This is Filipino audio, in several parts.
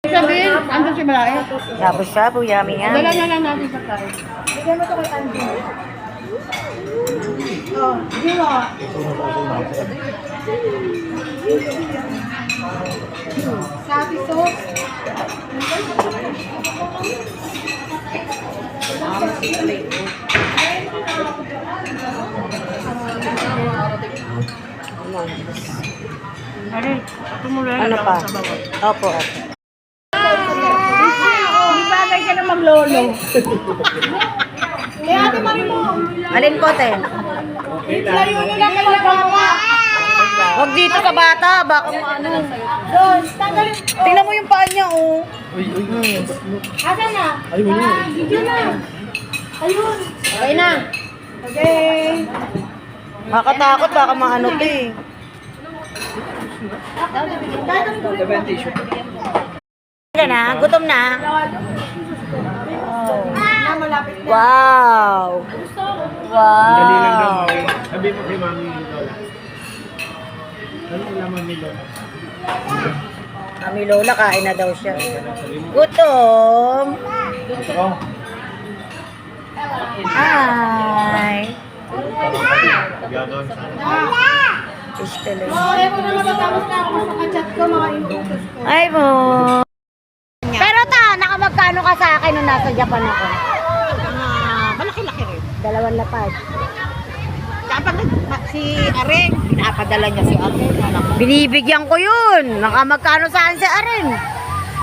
Sabihin, andun si Malae. Shabu-shabu, yummy Dala yummy. na lang natin sa tayo. Bigyan mo to kay Andy. Oh, diwa. Sabi sauce. Ari, tumulong Ano lang pa? sa bawat. Opo, opo. Di bagay ka na maglolo. Kaya ate mami mo. Alin po, te? Layo nyo na kayo gawa. Huwag dito sa bata, baka ano. Doon, tanggalin. Tingnan mo yung paa niya, oh. Asan na? Ayun. Video na. Ayun. Okay na. Okay. Makatakot, baka maano to eh. Kahit ang kulit mo. Wala na? Gutom na? Na malapit na. Wow! Dali lang daw, Wow! Mami. Sabi mo kay Mami Lola. Ano lang Mami Lola? Mami Lola, kain na daw siya. Gutom! Oh. Hi! Ganon. Fish tuloy. Oo, ayaw ko na matatapos na ako sa chat ko, mga inuutos ko. Ay mo! Pero ta, nakamagkano ka sa akin nung nasa Japan ako? Malaki-laki rin. 2 lapad. Kapag si Areng, pinapadala niya si Areng. Binibigyan ko yun. Nakamagkano saan si Aren?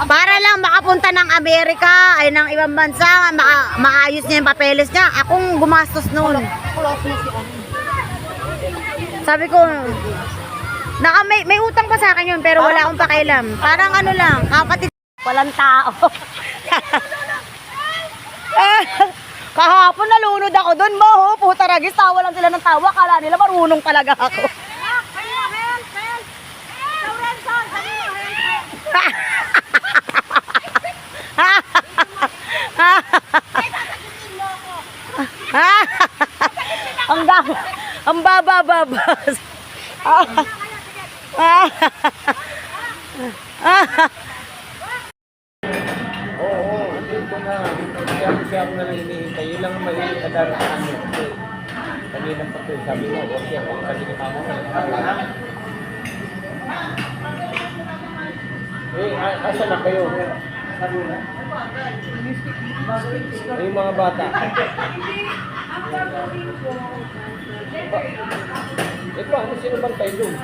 Para lang makapunta ng Amerika, ay ng ibang bansa, maayos niya yung papeles niya. Akong gumastos noon. Close na si Areng. Sabi ko, may utang pa sa akin yun, pero wala akong pakialam. Parang ano lang, kapatid, walang tao. Kahapon nalunod ako doon, mo, puta ragis, tawa lang sila ng tawa, kala nila marunong talaga ako. Ang baba-babas. Oo, andito na. Siya ako na lang hinihintay. Yun lang ang maiadara sa amin. Kanina pa ito. Sabi mo, okay ako. Sabi ni Mama mo. Asa na kayo? Yung mga bata. Ito, ano sino bang tayo doon?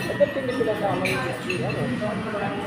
Ito, hindi sila sama yung ano.